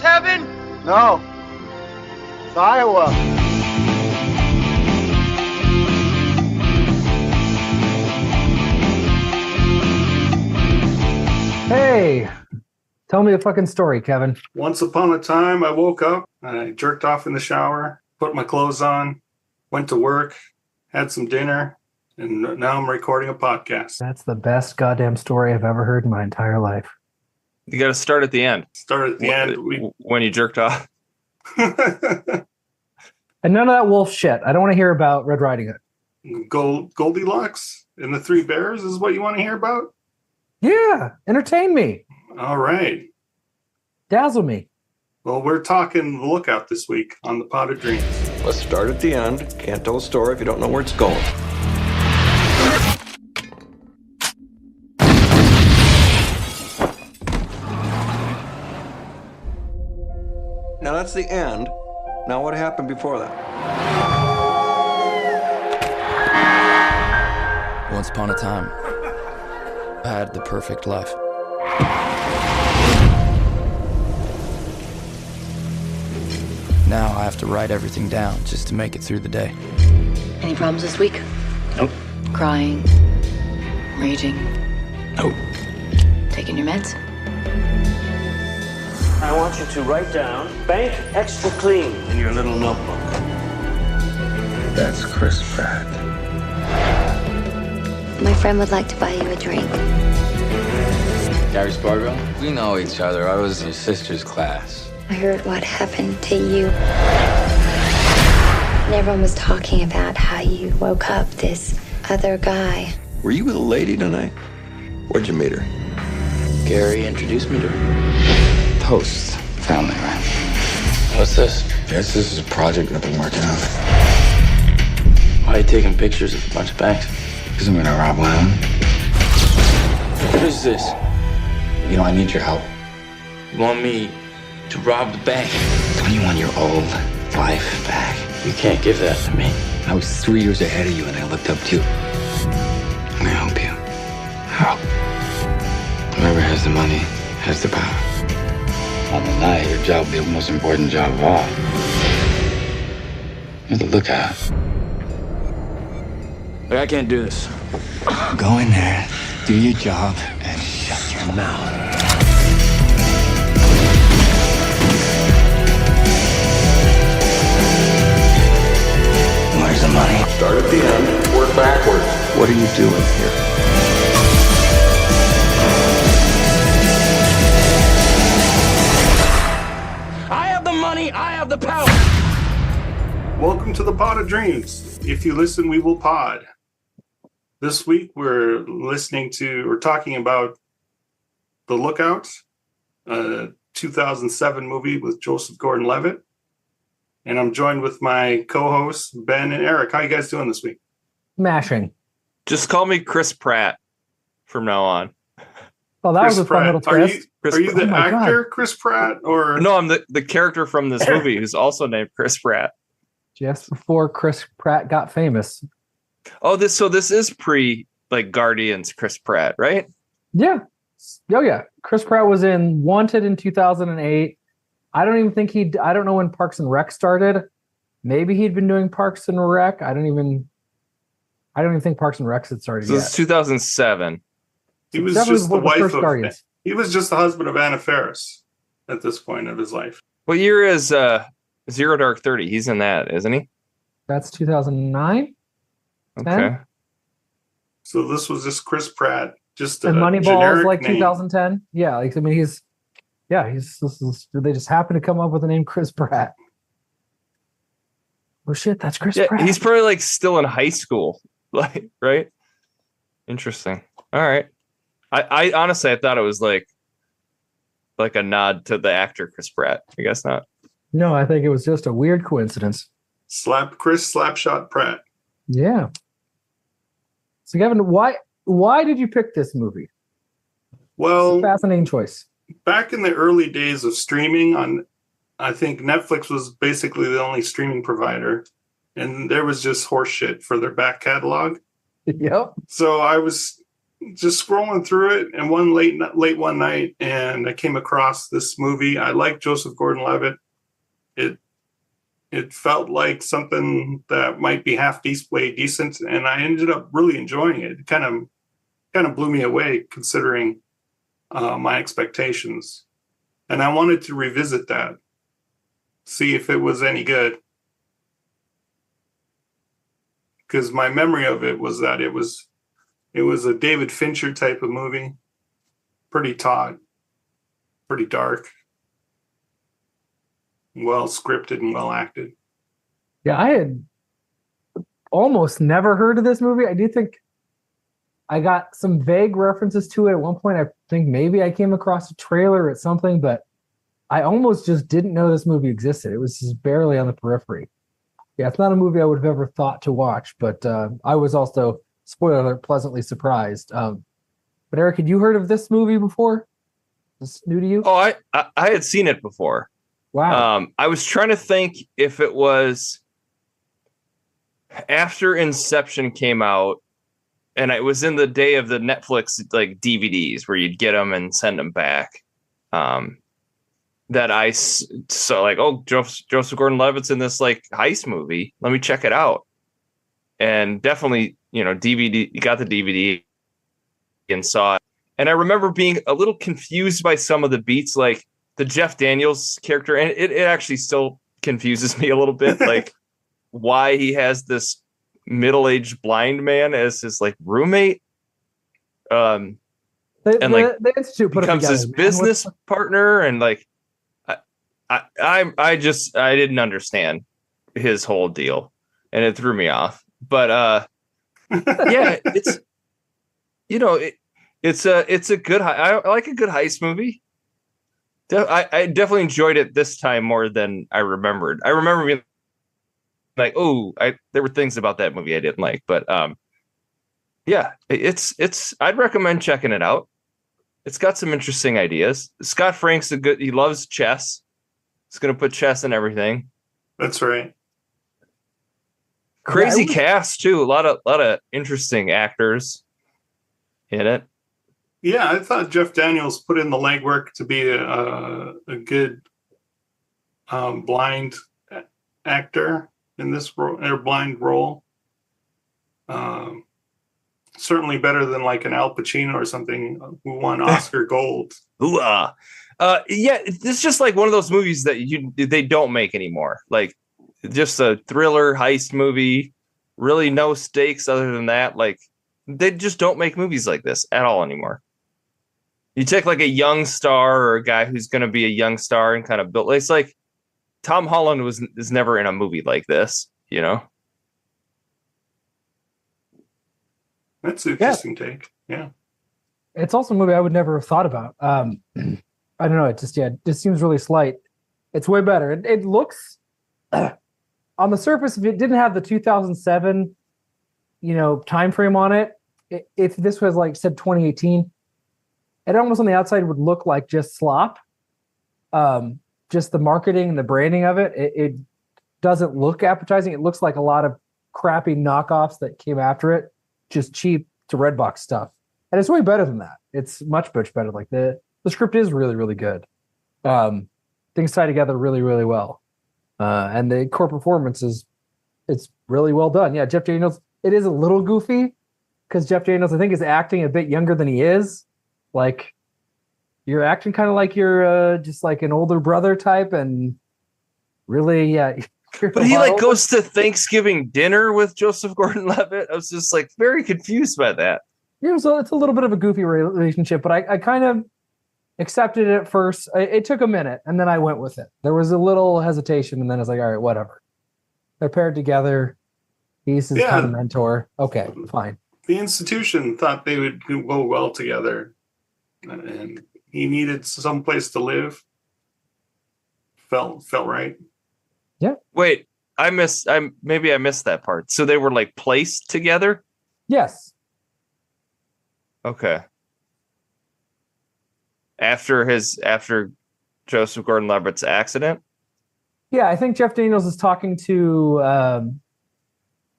heaven? No. It's Iowa. Hey, tell me a fucking story, Kevin. Once upon a time, I woke up, I jerked off in the shower, put my clothes on, went to work, had some dinner, and now I'm recording a podcast. That's the best goddamn story I've ever heard in my entire life. You got to start at the end. Start at the end. When you jerked off. And none of that wolf shit. I don't want to hear about Red Riding Hood. Goldilocks and the Three Bears is what you want to hear about? Yeah, entertain me. All right. Dazzle me. Well, we're talking The Lookout this week on the Pot of Dreams. Let's start at the end. Can't tell a story if you don't know where it's going. Now that's the end. Now what happened before that? Once upon a time, I had the perfect life. Now I have to write everything down just to make it through the day. Any problems this week? Nope. Crying? Raging? Nope. Taking your meds? I want you to write down bank extra clean in your little notebook. That's Chris Pratt. My friend would like to buy you a drink. Gary Spargo? We know each other. I was your sister's class. I heard what happened to you. And everyone was talking about how you woke up this other guy. Were you with a lady tonight? Where'd you meet her? Gary introduced me to her. Toast family, right? What's this? Yes, this is a project I've been working on. Why are you taking pictures of a bunch of banks? Because I'm gonna rob one of them. What is this? You know, I need your help. You want me to rob the bank? Don't you want your old life back? You can't give that to me. I was 3 years ahead of you and I looked up to you. I'm gonna help you. How? Whoever has the money has the power. On the night, your job will be the most important job of all. You're the lookout. Look, I can't do this. Go in there, do your job, and shut your mouth. Where's the money? Start at the end, work backwards. What are you doing here? I have the money, I have the power. Welcome to the Pot of Dreams. If you listen, we will pod. This week, we're talking about The Lookout, a 2007 movie with Joseph Gordon-Levitt. And I'm joined with my co-hosts, Ben and Eric. How you guys doing this week? Mashing. Just call me Chris Pratt from now on. Oh, that Chris was a fun little twist. Are you the actor, Chris Pratt? Or No, I'm the character from this movie who's also named Chris Pratt. Just before Chris Pratt got famous. Oh, this is pre Guardians Chris Pratt, right? Yeah. Oh, yeah. Chris Pratt was in Wanted in 2008. I don't know when Parks and Rec started. Maybe he'd been doing Parks and Rec. I don't even think Parks and Rec had started so yet. It's 2007. He was just the wife of Guardians. He was just the husband of Anna Faris at this point of his life. What year is Zero Dark 30? He's in that, isn't he? That's 2009. Okay. 10? So this was just Chris Pratt, just and a Moneyball is like name. 2010. Yeah, they just happen to come up with the name Chris Pratt. Oh shit, that's Chris Pratt. He's probably still in high school, right? Interesting. All right. I honestly I thought it was like a nod to the actor Chris Pratt. I guess not. No, I think it was just a weird coincidence. Chris Slapshot Pratt. Yeah. So Kevin, why did you pick this movie? Well, it's a fascinating choice. Back in the early days of streaming I think Netflix was basically the only streaming provider, and there was just horse shit for their back catalog. Yep. So I was just scrolling through it, and one late one night, and I came across this movie. I like Joseph Gordon-Levitt. It felt like something that might be halfway decent, and I ended up really enjoying it. It kind of blew me away considering my expectations, and I wanted to revisit that, see if it was any good, because my memory of it was that it was a David Fincher type of movie, pretty taut, pretty dark, well scripted and well acted. Yeah, I had almost never heard of this movie. I do think I got some vague references to it at one point. I think maybe I came across a trailer or something, but I almost just didn't know this movie existed. It was just barely on the periphery. Yeah, it's not a movie I would have ever thought to watch, but I was also, spoiler alert, pleasantly surprised. But Eric, had you heard of this movie before? Is this new to you? Oh, I had seen it before. Wow. I was trying to think if it was after Inception came out, and it was in the day of the Netflix like DVDs where you'd get them and send them back. That I saw like, oh, Joseph Gordon-Levitt's in this like heist movie. Let me check it out. And definitely, DVD, got the DVD and saw it. And I remember being a little confused by some of the beats, like the Jeff Daniels character. And it actually still confuses me a little bit, like why he has this middle-aged blind man as his like roommate. The Institute put becomes his business partner, and like I didn't understand his whole deal, and it threw me off. But yeah, it's it's a good. I like a good heist movie. I definitely enjoyed it this time more than I remembered. I remember being like, oh, there were things about that movie I didn't like, but yeah, it's. I'd recommend checking it out. It's got some interesting ideas. Scott Frank's he loves chess. He's gonna put chess in everything. That's right. Crazy cast too. A lot of interesting actors in it. Yeah, I thought Jeff Daniels put in the legwork to be a good blind actor in this blind role. Certainly better than like an Al Pacino or something who won Oscar Gold. Yeah, it's just like one of those movies that they don't make anymore. Like just a thriller heist movie, really no stakes other than that. Like they just don't make movies like this at all anymore. You take like a young star or a guy who's going to be a young star and kind of build. It's like Tom Holland is never in a movie like this, That's an interesting take. Yeah. It's also a movie I would never have thought about. I don't know. It just seems really slight. It's way better. It looks on the surface, if it didn't have the 2007, time frame on it, if this was like said 2018, it almost on the outside would look like just slop. Just the marketing and the branding of it, it doesn't look appetizing. It looks like a lot of crappy knockoffs that came after it, just cheap to Redbox stuff. And it's way better than that. It's much better. Like the script is really, really good. Things tie together really, really well. And the core performance it's really well done. Yeah, Jeff Daniels, it is a little goofy because Jeff Daniels, I think, is acting a bit younger than he is. Like, you're acting kind of like you're just like an older brother type, and really, yeah. But he like goes to Thanksgiving dinner with Joseph Gordon-Levitt. I was just like very confused by that. Yeah, so it's a little bit of a goofy relationship, but I kind of accepted it at first. It took a minute, and then I went with it. There was a little hesitation, and then I was like, all right, whatever. They're paired together. He's his kind of mentor. Okay, fine. The institution thought they would go well together, and he needed some place to live. Felt right. Yeah. Wait, maybe I missed that part. So they were like placed together? Yes. Okay. After Joseph Gordon-Levitt's accident? Yeah, I think Jeff Daniels is talking to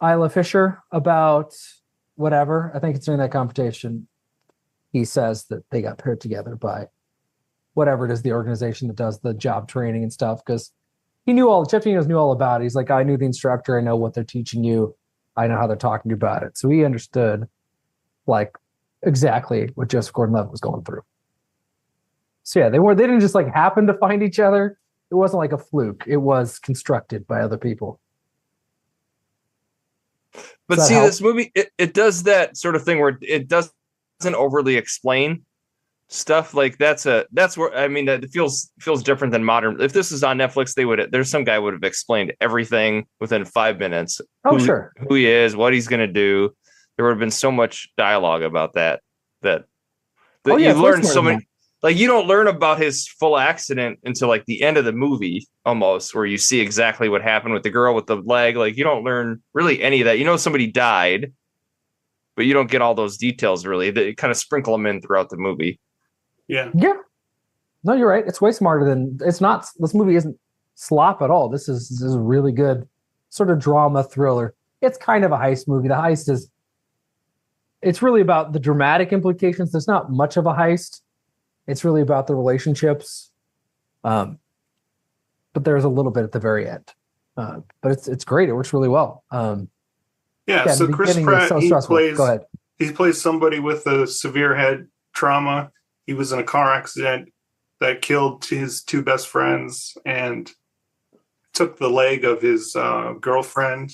Isla Fisher about whatever. I think it's during that competition. he says that they got paired together by whatever it is, the organization that does the job training and stuff, because Jeff Daniels knew all about it. He's like, I knew the instructor, I know what they're teaching you, I know how they're talking to you about it. So he understood like exactly what Joseph Gordon-Levitt was going through. So yeah, they didn't just like happen to find each other. It wasn't like a fluke. It was constructed by other people. But see, this movie, it does that sort of thing where it doesn't overly explain stuff. Like that's where, I mean, that feels different than modern. If this is on Netflix, there's some guy would have explained everything within 5 minutes. Sure. Who he is, what he's going to do. There would have been so much dialogue about that you learn so many. Like, you don't learn about his full accident until like the end of the movie, almost, where you see exactly what happened with the girl with the leg. Like, you don't learn really any of that. You know, somebody died, but you don't get all those details really. They kind of sprinkle them in throughout the movie. Yeah. Yeah. No, you're right. It's way smarter than it's not. This movie isn't slop at all. This is a really good sort of drama thriller. It's kind of a heist movie. The heist it's really about the dramatic implications. There's not much of a heist. It's really about the relationships. But there's a little bit at the very end. But it's great. It works really well. So Chris Pratt, Go ahead. He plays somebody with a severe head trauma. He was in a car accident that killed his two best friends and took the leg of his girlfriend.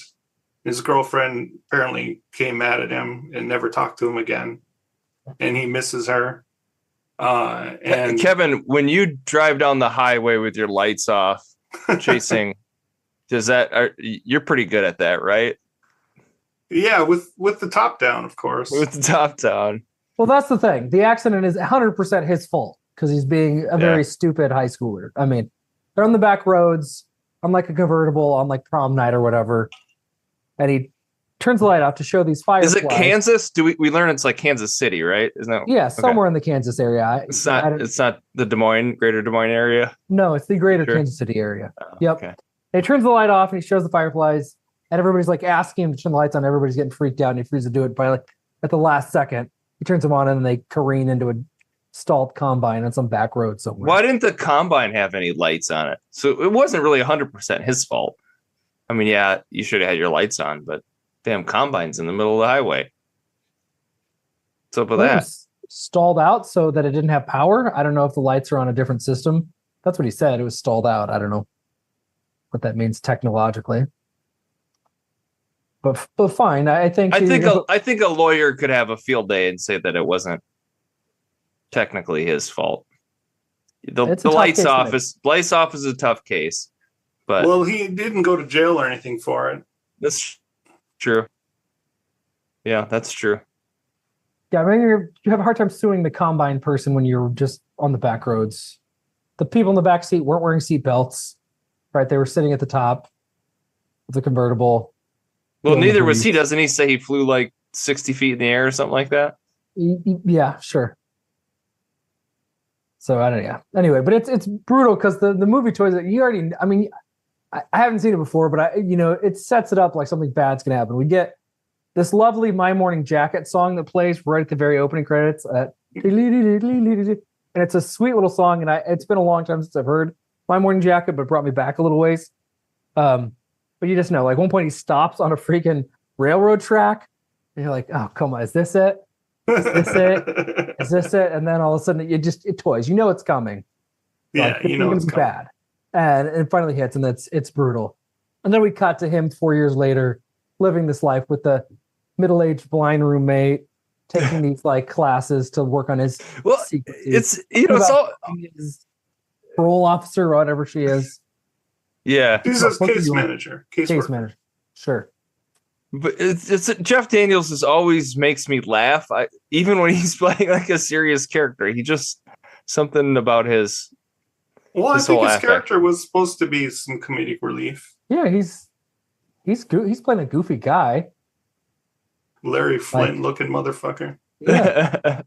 His girlfriend apparently came mad at him and never talked to him again. And he misses her. And Kevin, when you drive down the highway with your lights off, chasing, you're pretty good at that, right? Yeah, with the top down, of course. With the top down. Well, that's the thing. The accident is 100% his fault because he's being a very stupid high schooler. I mean, they're on the back roads on like a convertible on like prom night or whatever, and he turns the light off to show these fireflies. Is it Kansas? We learn it's like Kansas City, right? Isn't that? Yeah, somewhere in the Kansas area. It's not the greater Des Moines area. No, it's the greater Kansas City area. Yep. Okay. And he turns the light off and he shows the fireflies, and everybody's like asking him to turn the lights on. Everybody's getting freaked out, and he freezes to do it by like at the last second. He turns them on, and then they careen into a stalled combine on some back road somewhere. Why didn't the combine have any lights on it? So it wasn't really 100% his fault. I mean, yeah, you should have had your lights on, but damn combine's in the middle of the highway. What's up with that? Stalled out so that it didn't have power. I don't know if the lights are on a different system. That's what he said. It was stalled out. I don't know what that means technologically. But fine. I think a lawyer could have a field day and say that it wasn't technically his fault. The lights off is a tough case. But well, he didn't go to jail or anything for it. That's true. Yeah, that's true. Yeah, I mean, you have a hard time suing the combine person when you're just on the back roads. The people in the back seat weren't wearing seat belts, right? They were sitting at the top of the convertible. Well, neither was he. Doesn't he say he flew like 60 feet in the air or something like that? Yeah, sure. So I don't know. Yeah. Anyway, but it's brutal because the movie choice that you already. I mean, I haven't seen it before, but it sets it up like something bad's gonna happen. We get this lovely "My Morning Jacket" song that plays right at the very opening credits, and it's a sweet little song. And it's been a long time since I've heard "My Morning Jacket," but it brought me back a little ways. But you just know, like one point he stops on a freaking railroad track, and you're like, "Oh, come on, is this it? Is this it? Is this it?" And then all of a sudden, it toys. You know it's coming. Yeah, like, it's gonna be bad. And it finally hits, and it's brutal. And then we cut to him 4 years later, living this life with the middle-aged blind roommate, taking these like classes to work on his. Secrecies. It's all his parole officer or whatever she is. Yeah, he's a case manager. Case manager, sure. But it's Jeff Daniels always makes me laugh. Even when he's playing like a serious character, he just something about his. Well, I think his character was supposed to be some comedic relief. Yeah, he's playing a goofy guy. Larry Flint looking motherfucker. Yeah.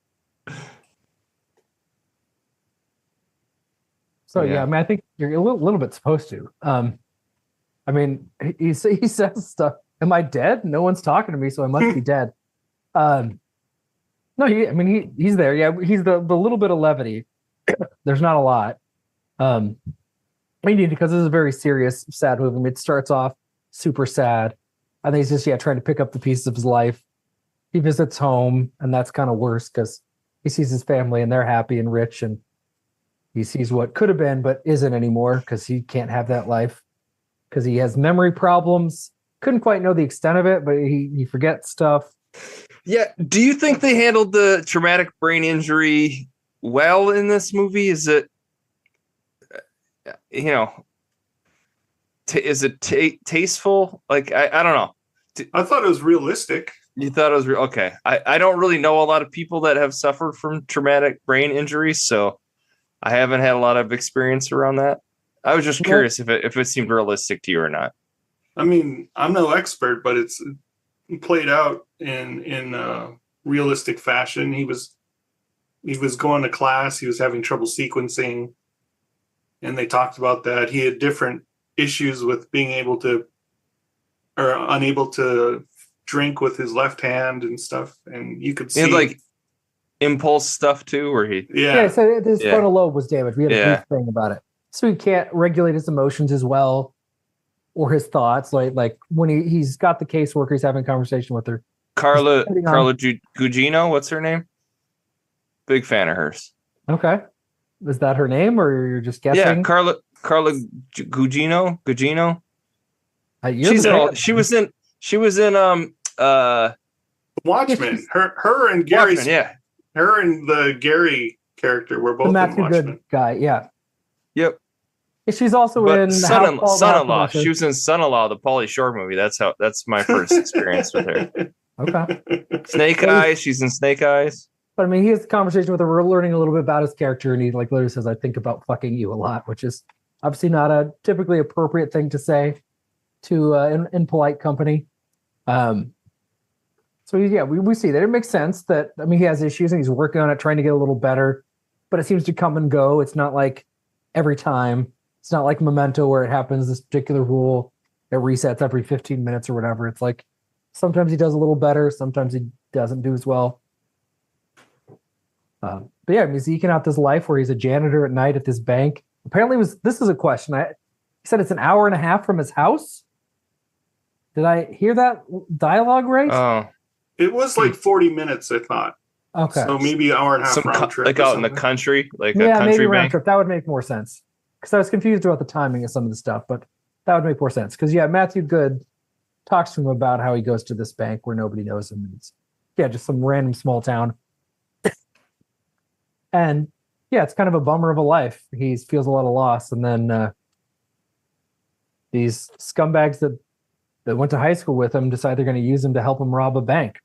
So yeah, I mean, I think you're a little bit supposed to. I mean, he says stuff. Am I dead? No one's talking to me, so I must be dead. No, No, he's there. Yeah, he's the little bit of levity. There's not a lot. Because this is a very serious, sad movie. I mean, it starts off super sad. I think he's just trying to pick up the pieces of his life. He visits home, and that's kind of worse because he sees his family and they're happy and rich, and he sees what could have been but isn't anymore because he can't have that life because he has memory problems. Couldn't quite know the extent of it, but he forgets stuff. Yeah. Do you think they handled the traumatic brain injury well in this movie? Is it, is it tasteful? Like, I don't know. I thought it was realistic. You thought it was real? Okay. I don't really know a lot of people that have suffered from traumatic brain injuries, so I haven't had a lot of experience around that. I was just curious if it seemed realistic to you or not. I mean, I'm no expert, but it's played out in realistic fashion. He was going to class. He was having trouble sequencing, and they talked about that. He had different issues with being able to or unable to drink with his left hand and stuff. And you could see like impulse stuff too, where he so his frontal lobe was damaged. We had a brief thing about it, so he can't regulate his emotions as well or his thoughts. Like when he's got the caseworker, he's having a conversation with her. Carla Gugino, what's her name? Big fan of hers. Okay, is that her name, or you're just guessing? Yeah, Carla Gugino. She was in Watchmen. Her and Gary. Watchmen, her and the Gary character were both the Matthew in Watchmen. Good guy. Yeah. Yep. She's also in Son-in-Law. She was in Son-in-Law, the Pauly Shore movie. That's my first experience with her. Okay. Snake Eyes. She's in Snake Eyes. But I mean, he has a conversation with her. We're learning a little bit about his character, and he literally says, "I think about fucking you a lot," which is obviously not a typically appropriate thing to say to in polite company. So we see that it makes sense that he has issues and he's working on it, trying to get a little better, but it seems to come and go. It's not like every time. It's not like Memento where it happens this particular rule. It resets every 15 minutes or whatever. It's like sometimes he does a little better, sometimes he doesn't do as well. But he's eking out this life where he's a janitor at night at this bank. Apparently, this is a question. He said it's an hour and a half from his house. Did I hear that dialogue right? Oh, it was like 40 minutes, I thought. Okay, so maybe an hour and a half round trip, like out in the country, like a country maybe round bank. trip. That would make more sense because I was confused about the timing of some of the stuff, but that would make more sense because Matthew Good talks to him about how he goes to this bank where nobody knows him. It's just some random small town. And it's kind of a bummer of a life. He feels a lot of loss. And then these scumbags that went to high school with him decide they're going to use him to help him rob a bank.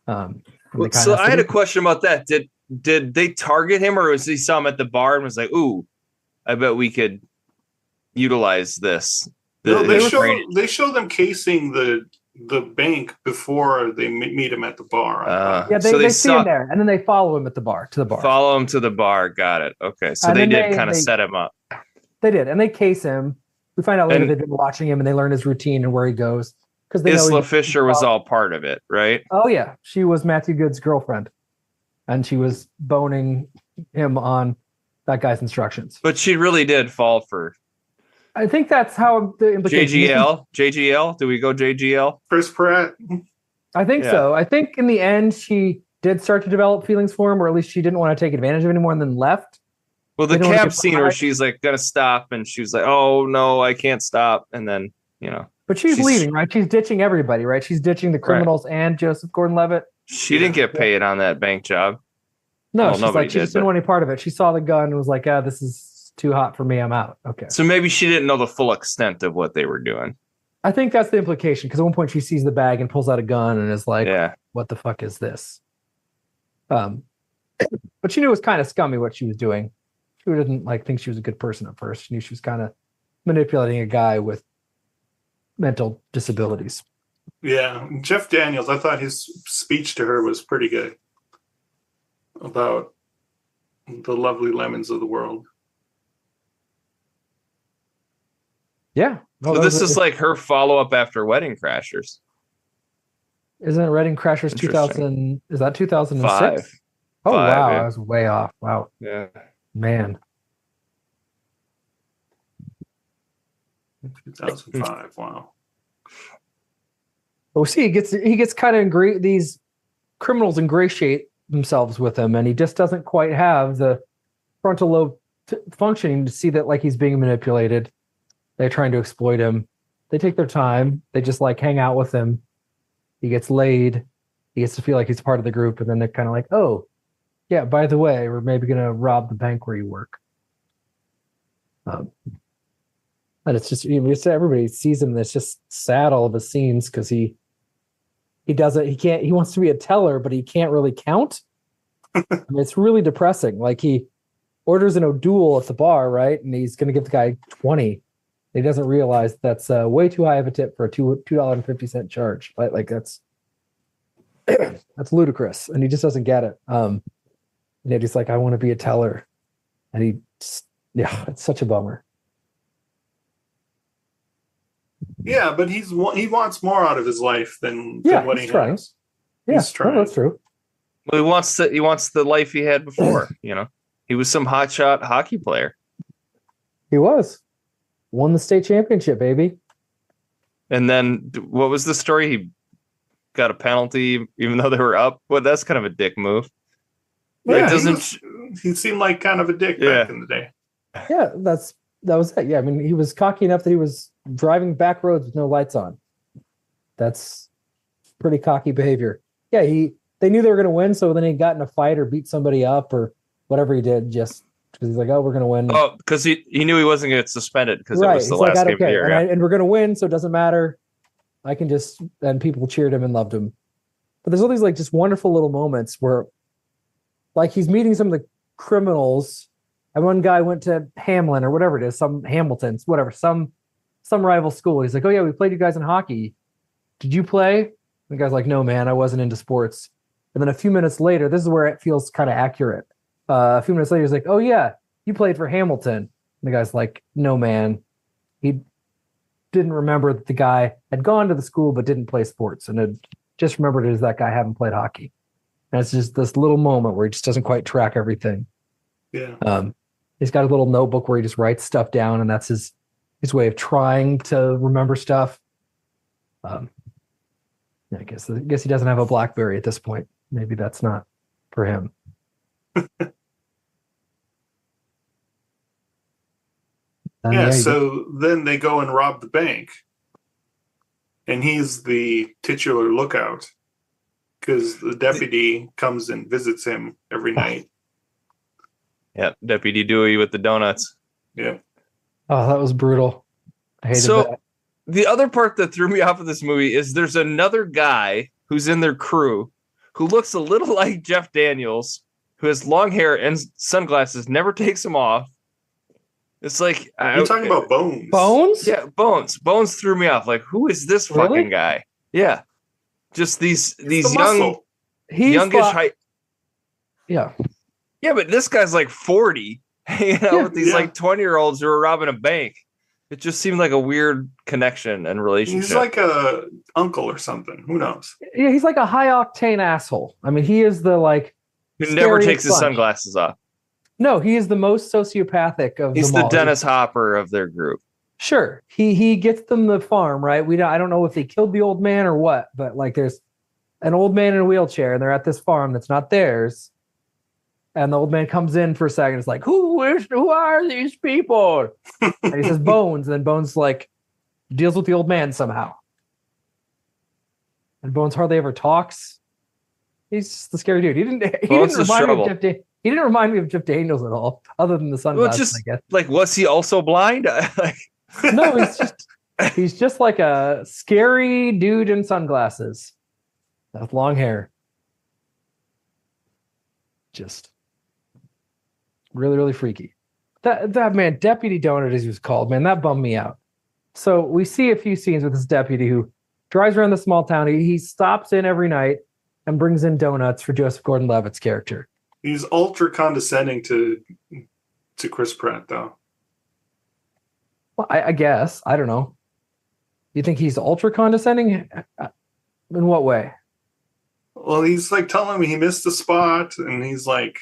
So I had a question about that. Did they target him, or was he saw him at the bar and was like, "Ooh, I bet we could utilize this"? They show them casing the bank before they meet him at the bar. They see him there, and then they follow him to the bar. Follow him to the bar. Got it. Okay, so they did kind of set him up. They did, and they case him. We find out later they've been watching him, and they learn his routine and where he goes. Because Isla Fisher was all part of it, right? Oh yeah, she was Matthew Good's girlfriend, and she was boning him on that guy's instructions. But she really did fall for. I think that's how the implication. JGL. Do we go JGL? Chris Pratt. I think so. I think in the end she did start to develop feelings for him, or at least she didn't want to take advantage of him anymore, and then left. Well, the cab scene where she's like gonna stop, and she's like, "Oh no, I can't stop," and then But she's leaving, right? She's ditching everybody, right? She's ditching the criminals and Joseph Gordon-Levitt. She didn't get paid on that bank job. No, she just didn't want any part of it. She saw the gun and was like, this is too hot for me. I'm out. Okay. So maybe she didn't know the full extent of what they were doing. I think that's the implication, because at one point she sees the bag and pulls out a gun and is like, what the fuck is this? But she knew it was kind of scummy what she was doing. She didn't think she was a good person at first. She knew she was kind of manipulating a guy with mental disabilities. Yeah, Jeff Daniels, I thought his speech to her was pretty good about the lovely lemons of the world. Yeah. So this is like her follow-up after Wedding Crashers. Isn't Wedding Crashers Interesting. 2000? Is that 2006? 5. Oh, wow. yeah. I was way off. Wow. Yeah. Man. 2005. Wow. Well, see, he gets kind of these criminals ingratiate themselves with him, and he just doesn't quite have the frontal lobe functioning to see that like he's being manipulated. They're trying to exploit him. They take their time. They just like hang out with him. He gets laid. He gets to feel like he's part of the group, and then they're kind of like, oh, yeah, by the way, we're maybe going to rob the bank where you work. And it's just, everybody sees him. And it's just sad, all of his scenes, because he wants to be a teller, but he can't really count. I mean, it's really depressing. Like, he orders an O'Doul at the bar, right? And he's going to give the guy 20. He doesn't realize that's way too high of a tip for a $2.50 charge. Like that's ludicrous, and he just doesn't get it. And yet he's like, I want to be a teller, and it's such a bummer. Yeah, but he wants more out of his life than what he has. Yeah, he's trying. That's true. Well, he wants the life he had before. He was some hotshot hockey player. He won the state championship, baby. And then what was the story? He got a penalty even though they were up. Well, that's kind of a dick move. Yeah, he seemed like kind of a dick back in the day. Yeah, that was it. Yeah, I mean, he was cocky enough that he was driving back roads with no lights on. That's pretty cocky behavior. Yeah, they knew they were going to win, so then he got in a fight or beat somebody up or whatever he did, just because he's like, oh, we're going to win. Oh, because he knew he wasn't going to get suspended because it was the last game of the year. And we're going to win, so it doesn't matter. I can just, and people cheered him and loved him. But there's all these like just wonderful little moments where like he's meeting some of the criminals, and one guy went to Hamlin or whatever it is, some Hamilton's, whatever, some rival school. He's like, oh yeah, we played you guys in hockey. Did you play? And the guy's like, no, man, I wasn't into sports. And then a few minutes later, this is where it feels kind of accurate. A few minutes later, he's like, oh yeah, you played for Hamilton. And the guy's like, no, man. He didn't remember that the guy had gone to the school but didn't play sports, and had just remembered it as that guy hadn't played hockey. And it's just this little moment where he just doesn't quite track everything. Yeah. He's got a little notebook where he just writes stuff down, and that's his way of trying to remember stuff. I guess he doesn't have a BlackBerry at this point. Maybe that's not for him. So then they go and rob the bank, and he's the titular lookout because the deputy comes and visits him every night. Yeah, Deputy Dewey with the donuts. Yeah. Oh, that was brutal. I hated that. The other part that threw me off of this movie is there's another guy who's in their crew who looks a little like Jeff Daniels, who has long hair and sunglasses, never takes them off. It's like you're talking about Bones. Bones? Yeah, Bones. Bones threw me off. Like, who is this fucking guy? Yeah, just these youngish height. Yeah, yeah, but this guy's like 40, hanging out with these like 20-year-olds who are robbing a bank. It just seemed like a weird connection and relationship. He's like a uncle or something. Who knows? Yeah, he's like a high octane asshole. I mean, he is the like who never takes his sunglasses off. No, he is the most sociopathic of He's them all. The Dennis Hopper of their group. Sure. He gets them the farm, right? I don't know if they killed the old man or what, but like there's an old man in a wheelchair and they're at this farm that's not theirs. And the old man comes in for a second. It's like, who are these people? And he says Bones, and then Bones like deals with the old man somehow. And Bones hardly ever talks. He's just the scary dude. He didn't remind me of Jeff Daniels at all, other than the sunglasses, I guess. Like, was he also blind? No, he's just like a scary dude in sunglasses with long hair. Just really, really freaky. That man, Deputy Donut, as he was called, man, that bummed me out. So we see a few scenes with this deputy who drives around the small town. He stops in every night and brings in donuts for Joseph Gordon-Levitt's character. He's ultra condescending to Chris Pratt, though. Well, I guess. I don't know. You think he's ultra condescending? In what way? Well, he's like telling me he missed the spot, and he's like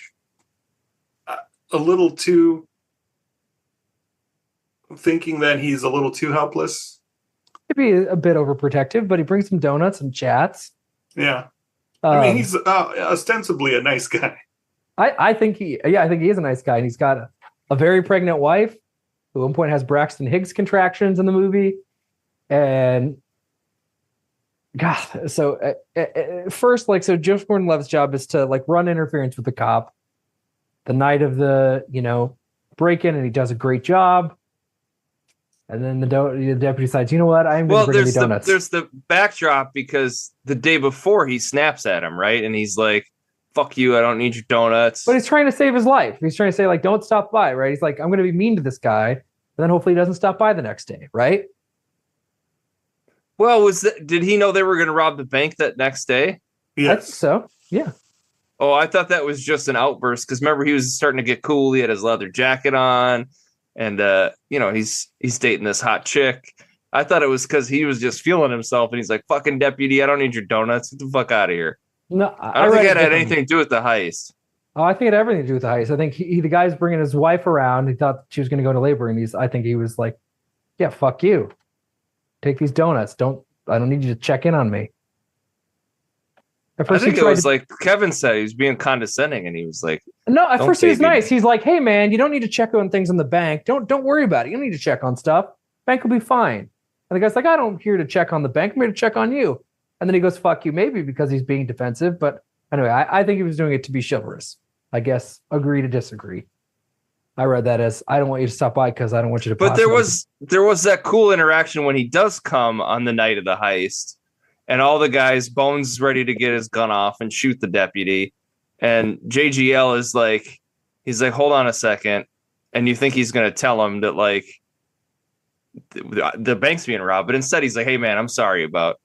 a little too thinking that he's a little too helpless. Maybe a bit overprotective, but he brings some donuts and chats. Yeah. I mean, he's ostensibly a nice guy. I think he is a nice guy, and he's got a very pregnant wife who at one point has Braxton Hicks contractions in the movie. And God, so first, like, so Joseph Gordon-Levitt's job is to like run interference with the cop the night of the, break-in, and he does a great job. And then the deputy decides, you know what, I'm going to bring the donuts. There's the backdrop because the day before he snaps at him, right? And he's like, fuck you, I don't need your donuts. But he's trying to save his life. He's trying to say, like, don't stop by, right? He's like, I'm going to be mean to this guy. And then hopefully he doesn't stop by the next day, right? Well, did he know they were going to rob the bank that next day? Yes. So, yeah. Oh, I thought that was just an outburst because remember he was starting to get cool. He had his leather jacket on, and he's dating this hot chick. I thought it was because he was just feeling himself, and he's like, "Fucking deputy, I don't need your donuts. Get the fuck out of here." No, I don't think it had anything to do with the heist. Oh, I think it had everything to do with the heist. I think the guy's bringing his wife around. He thought she was going to go to labor, and I think he was like, "Yeah, fuck you. Take these donuts. I don't need you to check in on me." I think it was like Kevin said, he was being condescending, and he was like, "No." At first, he was nice. He's like, "Hey, man, you don't need to check on things in the bank. Don't worry about it. You don't need to check on stuff. Bank will be fine." And the guy's like, "I don't here to check on the bank. I'm here to check on you." And then he goes, "Fuck you," maybe because he's being defensive. But anyway, I think he was doing it to be chivalrous. I guess agree to disagree. I read that as I don't want you to stop by because I don't want you to. But there was that cool interaction when he does come on the night of the heist. And all the guys, Bones is ready to get his gun off and shoot the deputy. And JGL is like, he's like, hold on a second. And you think he's going to tell him that, like, the bank's being robbed. But instead, he's like, hey, man, I'm sorry about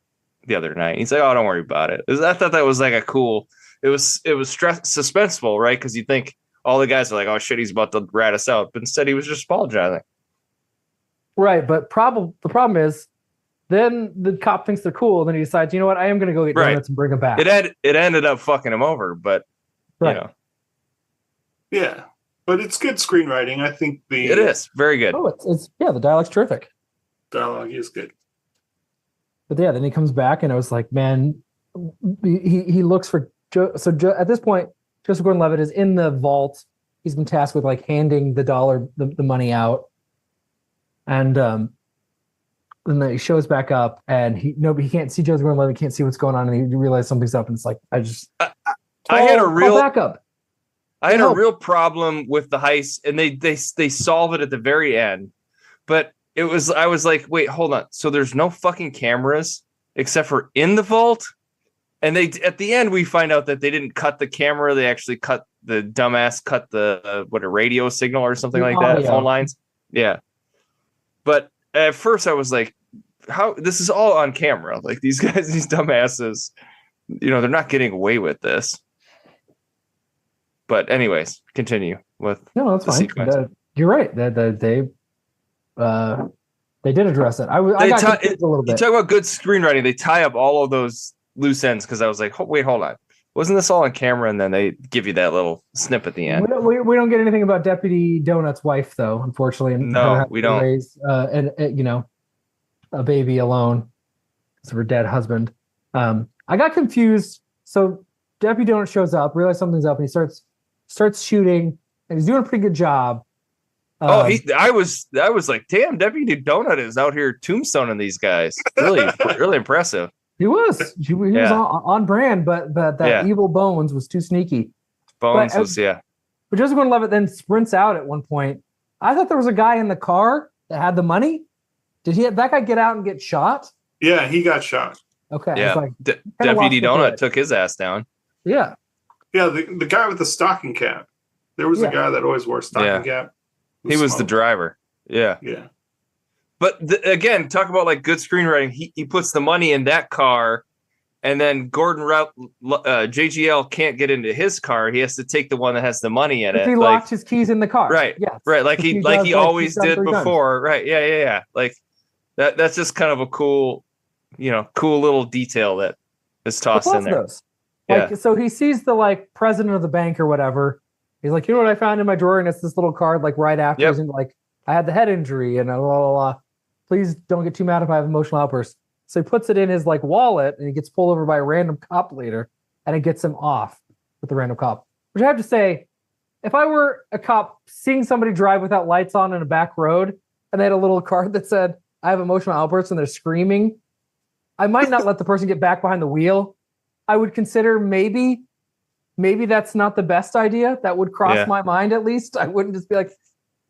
the other night. He's like, oh, don't worry about it. I thought that was like a cool, it was suspenseful, right? Because you think all the guys are like, oh, shit, he's about to rat us out. But instead, he was just apologizing. Right. But the problem is, then the cop thinks they're cool, and then he decides, you know what, I am going to go get donuts and bring them back. It ended up fucking him over, but yeah, but it's good screenwriting. I think it is very good. Oh, it's the dialogue's terrific. Dialogue is good. But yeah, then he comes back, and I was like, man, he looks for at this point, Joseph Gordon-Levitt is in the vault. He's been tasked with like handing the money out, and and then he shows back up, and he can't see Joseph Gordon-Levitt, can't see what's going on, and he realizes something's up, and it's like I had a real problem with the heist, and they solve it at the very end, but I was like, wait, hold on, so there's no fucking cameras except for in the vault, and they at the end we find out that they didn't cut the camera, they actually cut the a radio signal or something like that, phone lines, yeah, but at first I was like, how this is all on camera, like these guys, these dumbasses, they're not getting away with this. But anyways, continue with that's fine. You're right. They did address it. I got confused a little bit. You talk about good screenwriting. They tie up all of those loose ends because I was like, wait, hold on. Wasn't this all on camera? And then they give you that little snip at the end. We don't get anything about Deputy Donut's wife, though, unfortunately. No, we don't. Raise, a baby alone because of her dead husband. I got confused. So Deputy Donut shows up, realizes something's up, and he starts shooting, and he's doing a pretty good job. I was like, damn, Deputy Donut is out here tombstoning these guys. Really, really impressive. He was was on brand, but that evil Bones was too sneaky. But Joseph Gordon-Levitt then sprints out at one point. I thought there was a guy in the car that had the money. Did that guy get out and get shot? Yeah, he got shot. Okay. Yeah. Like, Deputy Donut took his ass down. Yeah. Yeah, the guy with the stocking cap. There was a guy that always wore a stocking cap. He was the driver. Yeah. Yeah. But again, talk about like good screenwriting. He puts the money in that car, and then JGL can't get into his car. He has to take the one that has the money in it. He locked his keys in the car. Right. Yes. Right. Like he always did before. Right. Yeah. Like that's just kind of a cool little detail that is tossed in there. Like, so he sees the like president of the bank or whatever. He's like, you know what I found in my drawer? And it's this little card, like right after. Yep. He's like, I had the head injury and blah, blah, blah. Please don't get too mad if I have emotional outbursts. So he puts it in his like wallet and he gets pulled over by a random cop later and it gets him off with the random cop. Which I have to say, if I were a cop seeing somebody drive without lights on in a back road and they had a little card that said, I have emotional outbursts and they're screaming, I might not let the person get back behind the wheel. I would consider maybe that's not the best idea. That would cross my mind at least. I wouldn't just be like,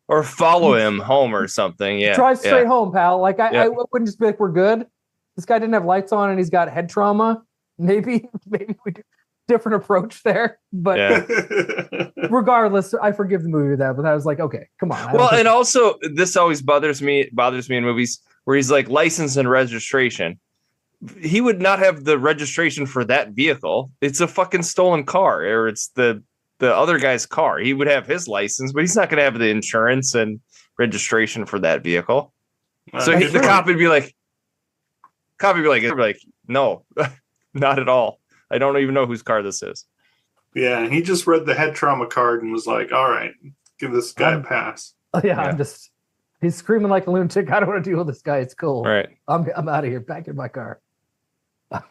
or follow him home or something. Yeah, drive straight home, pal. Like I wouldn't just be like, we're good. This guy didn't have lights on and he's got head trauma. Maybe we do different approach there. But regardless, I forgive the movie that. But I was like, okay, come on. Well, and also this always bothers me in movies where he's like license and registration. He would not have the registration for that vehicle. It's a fucking stolen car, or it's the other guy's car. He would have his license, but he's not going to have the insurance and registration for that vehicle. So the cop would be like, no, not at all. I don't even know whose car this is. Yeah, he just read the head trauma card and was like, all right, give this guy a pass. He's screaming like a lunatic. I don't want to deal with this guy. It's cool. Right. I'm out of here. Back in my car. But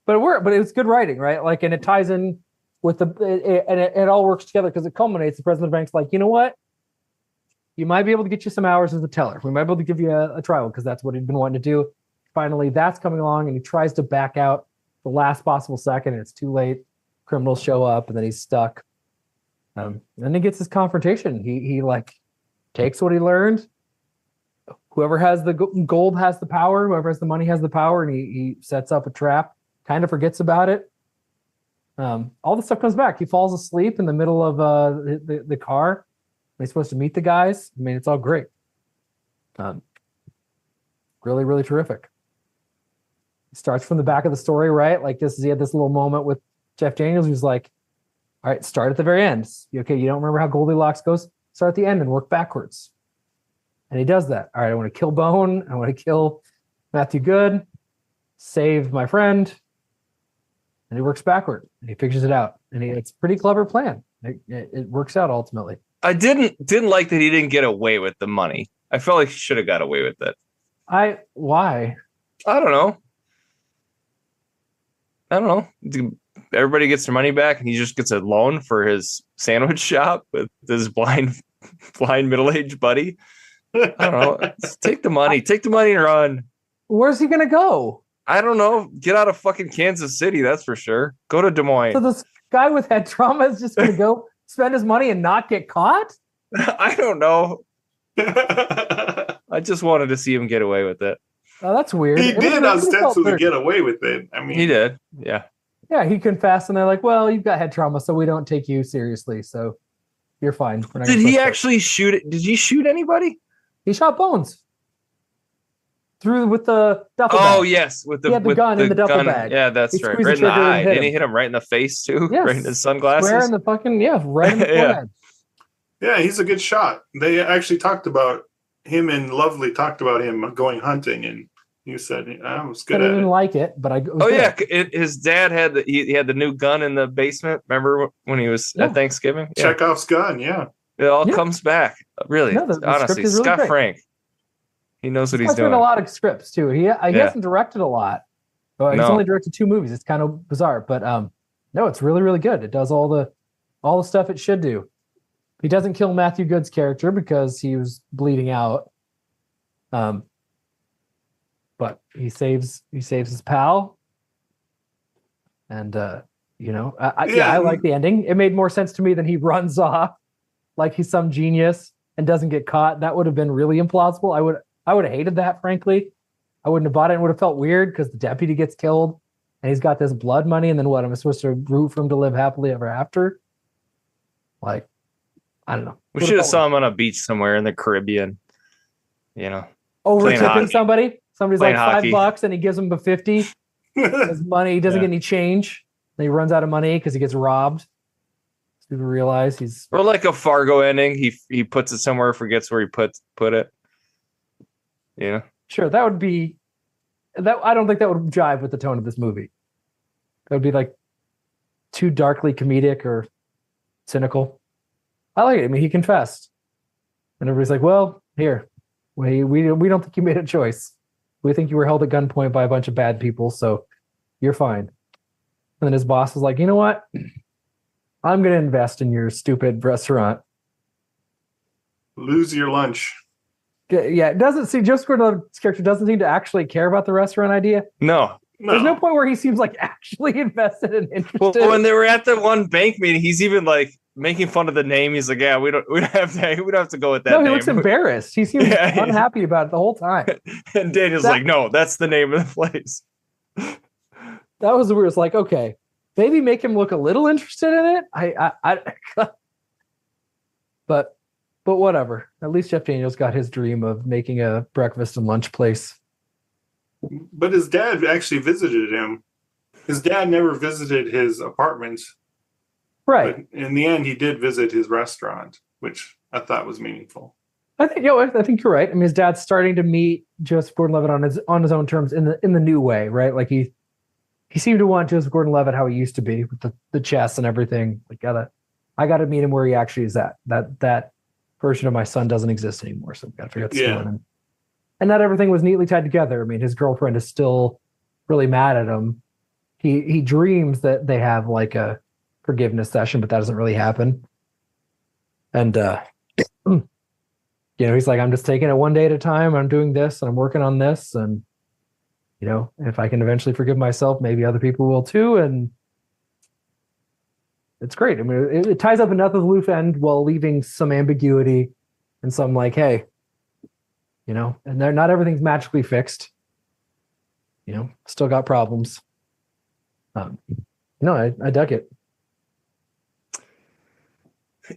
it was good writing, right? Like, and it ties in with it all works together because it culminates. The president of the bank's like, you know what? You might be able to get you some hours as a teller. We might be able to give you a trial because that's what he'd been wanting to do. Finally, that's coming along, and he tries to back out the last possible second, and it's too late. Criminals show up, and then he's stuck. And then he gets his confrontation. He like takes what he learned. Whoever has the gold has the power. Whoever has the money has the power, and he sets up a trap. Kind of forgets about it. All the stuff comes back. He falls asleep in the middle of the car. He's supposed to meet the guys. I mean, it's all great. Really, really terrific. It starts from the back of the story, right? Like he had this little moment with Jeff Daniels, who's like, all right, start at the very end. Okay, you don't remember how Goldilocks goes? Start at the end and work backwards. And he does that. All right, I want to kill Bone. I want to kill Matthew Good, save my friend. And he works backward. And he figures it out. And it's a pretty clever plan. It works out ultimately. I didn't like that he didn't get away with the money. I felt like he should have got away with it. Why? I don't know. Everybody gets their money back, and he just gets a loan for his sandwich shop with his blind middle-aged buddy. I don't know. Take the money and run. Where's he gonna go? I don't know. Get out of fucking Kansas City, that's for sure. Go to Des Moines. So this guy with head trauma is just gonna go spend his money and not get caught? I don't know. I just wanted to see him get away with it. Oh, that's weird. He did ostensibly get away with it. I mean, he did. Yeah. Yeah, he confessed, and they're like, "Well, you've got head trauma, so we don't take you seriously. So you're fine." Did he actually shoot it? Did he shoot anybody? He shot Bones with the duffel bag. Oh yes, he had the gun in the duffel bag. Yeah, that's right. Right in the eye. Didn't he hit him right in the face too? Yes. Right in his sunglasses. Square in the fucking right in the forehead. Yeah, he's a good shot. They actually talked about him, and Lovely talked about him going hunting, and you said I was good at it. I didn't like it, but I. His dad had he had the new gun in the basement. Remember when he was at Thanksgiving? Yeah. Chekhov's gun. Yeah, it all comes back. Really, honestly, really Scott great. Frank. He knows what he's doing. He's doing a lot of scripts too. He hasn't directed a lot. He's only directed 2 movies. It's kind of bizarre, but no, it's really, really good. It does all the stuff it should do. He doesn't kill Matthew Good's character because he was bleeding out. But he saves his pal. And I like the ending. It made more sense to me than he runs off like he's some genius and doesn't get caught. That would have been really implausible. I would have hated that, frankly. I wouldn't have bought it. It would have felt weird because the deputy gets killed and he's got this blood money, and then what? Am I supposed to root for him to live happily ever after? Like, I don't know. We should have saw him on a beach somewhere in the Caribbean. Over tipping somebody. Somebody's playing like hockey. $5 and he gives him a 50. His money, he doesn't get any change. Then he runs out of money because he gets robbed. So people realize he's or like a Fargo ending. He puts it somewhere, forgets where he put it. Sure, that would be that. I don't think that would jive with the tone of this movie. that would be like too darkly comedic or cynical. I like it. I mean, he confessed, and everybody's like, "Well, here, we don't think you made a choice. We think you were held at gunpoint by a bunch of bad people, so you're fine." And then his boss was like, "You know what? I'm going to invest in your stupid restaurant." Lose your lunch. Yeah, it doesn't see Joseph Gordon-Levitt's character doesn't seem to actually care about the restaurant idea. No. There's no point where he seems like actually invested and interested. Well, when they were at the one bank meeting, he's even like making fun of the name. He's like, "Yeah, we don't have to go with that." No, he name. looks embarrassed. He seems unhappy about it the whole time. And Daniel's like, "No, that's the name of the place." That was where it's like, okay, maybe make him look a little interested in it. But whatever. At least Jeff Daniels got his dream of making a breakfast and lunch place. But his dad actually visited him. His dad never visited his apartment. Right. But in the end, he did visit his restaurant, which I thought was meaningful. I think you're right. I mean, his dad's starting to meet Joseph Gordon-Levitt on his own terms in the new way, right? Like he seemed to want Joseph Gordon-Levitt how he used to be with the chess and everything. Like, I got to meet him where he actually is at. That version of my son doesn't exist anymore, so we've got to figure out the story. And not everything was neatly tied together. I mean, his girlfriend is still really mad at him. He dreams that they have like a forgiveness session, but that doesn't really happen. And he's like, "I'm just taking it one day at a time. I'm doing this and I'm working on this, and if I can eventually forgive myself, maybe other people will too." And it's great. I mean, it ties up another loose end while leaving some ambiguity and some like, hey, and not everything's magically fixed. Still got problems. I dug it.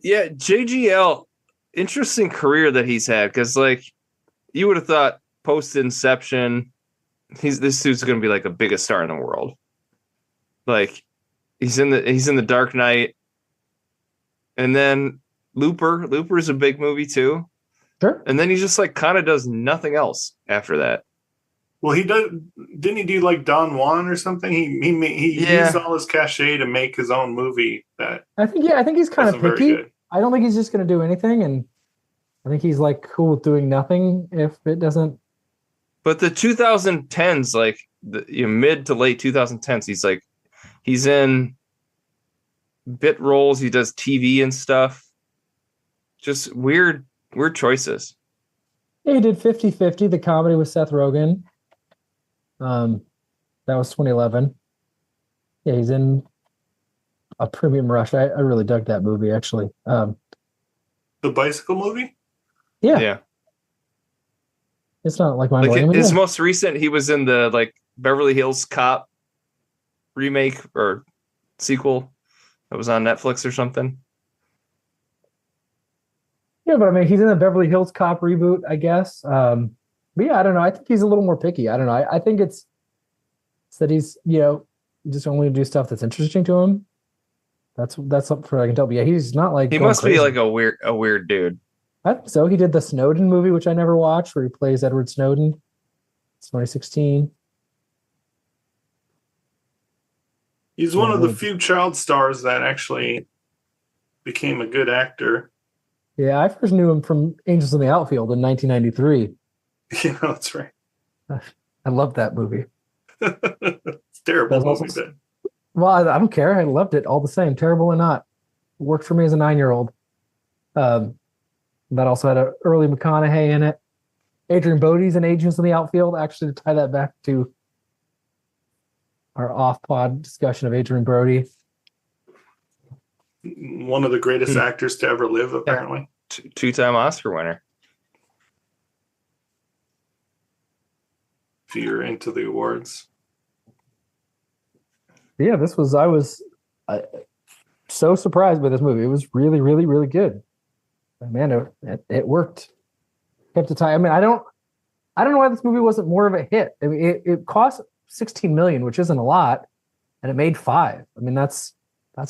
Yeah, JGL, interesting career that he's had, because like you would have thought post Inception, this dude's going to be like the biggest star in the world. Like he's in the Dark Knight, and then Looper's a big movie too. Sure. And then he just like kind of does nothing else after that. Well, didn't he do like Don Juan or something? He used all his cachet to make his own movie. I think he's kind of picky. I don't think he's just going to do anything, and I think he's like cool with doing nothing if it doesn't. But the 2010s, like the mid to late 2010s, he's in bit roles. He does TV and stuff. Just weird choices. Yeah, he did 50-50, the comedy with Seth Rogen. That was 2011. Yeah, he's in a Premium Rush. I really dug that movie, actually. The bicycle movie? Yeah. It's not like my his most recent, he was in the like Beverly Hills Cop remake or sequel that was on Netflix or something. Yeah, but I mean, he's in the Beverly Hills Cop reboot, I guess. But yeah, I don't know. I think he's a little more picky. I don't know. I think it's that he's, just only do stuff that's interesting to him. That's something I can tell. But yeah, he's not like he must be like a weird dude. I think so. He did the Snowden movie, which I never watched, where he plays Edward Snowden. It's 2016. He's one of the few child stars that actually became a good actor. Yeah, I first knew him from Angels in the Outfield in 1993. Yeah, that's right. I love that movie. It's terrible movie, then. Well, I don't care. I loved it all the same, terrible or not. It worked for me as a 9-year-old. That also had an early McConaughey in it. Adrian Brody's in Agents in the Outfield. Actually, to tie that back to our off-pod discussion of Adrian Brody. One of the greatest actors to ever live, apparently. Two-time Oscar winner. If you're into the awards. Yeah, I was so surprised by this movie. It was really, really, really good. Man, it worked. Kept the time. I mean, I don't know why this movie wasn't more of a hit. I mean, it cost $16 million, which isn't a lot, and it made $5 million. I mean, that's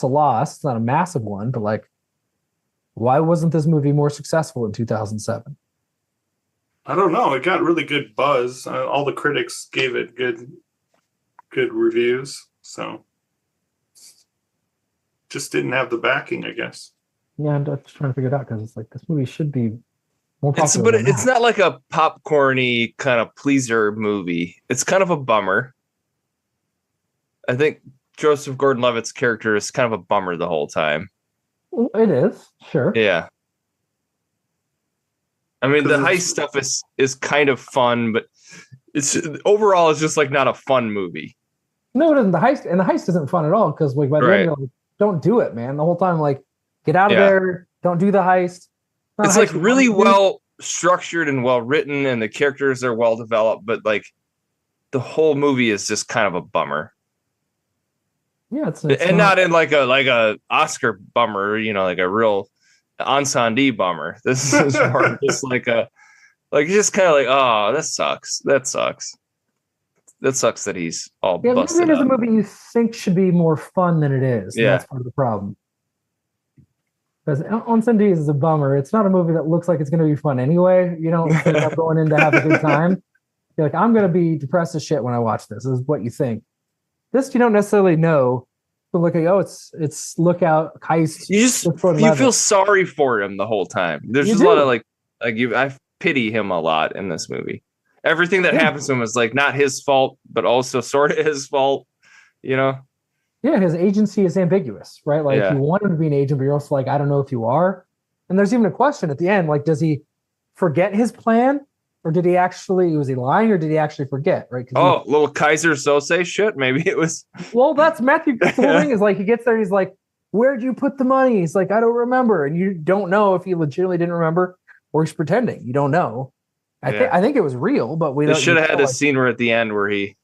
a loss. It's not a massive one, but like, why wasn't this movie more successful in 2007? I don't know. It got really good buzz. All the critics gave it good reviews. So just didn't have the backing, I guess. Yeah, I'm just trying to figure it out because it's like this movie should be more popular. But it's not like a popcorny kind of pleaser movie. It's kind of a bummer. I think Joseph Gordon-Levitt's character is kind of a bummer the whole time. It is, sure. Yeah. I mean, the heist stuff is kind of fun, but it's overall it's just like not a fun movie. No, it isn't. The heist isn't fun at all because like by the end you're like, don't do it, man. The whole time, like, get out of there. Don't do the heist. It's like really well structured and well written, and the characters are well developed, but like the whole movie is just kind of a bummer. Yeah, it's not in like a Oscar bummer, like a real ensemble bummer. This is more just just kind of like, oh, that sucks. That sucks that he's all busted maybe it is up. a movie you think should be more fun than it is. Yeah, that's part of the problem. Because Ensemble is a bummer. It's not a movie that looks like it's going to be fun anyway. You don't think I'm going in to have a good time. You're like, I'm going to be depressed as shit when I watch this. This is what you think. This you don't necessarily know. But look at it's lookout heist. You feel sorry for him the whole time. There's just a lot of I pity him a lot in this movie. Everything that happens to him is like not his fault, but also sort of his fault. Yeah, his agency is ambiguous, right? Like you want him to be an agent, but you're also like, I don't know if you are. And there's even a question at the end, like, does he forget his plan? Or was he lying or did he actually forget? Right? Little Kaiser Sose shit. Maybe it was. Well, that's Matthew. The whole thing is like, he gets there. He's like, where'd you put the money? He's like, I don't remember. And you don't know if he legitimately didn't remember or he's pretending. You don't know. I think it was real, but we should have had a scene where at the end where he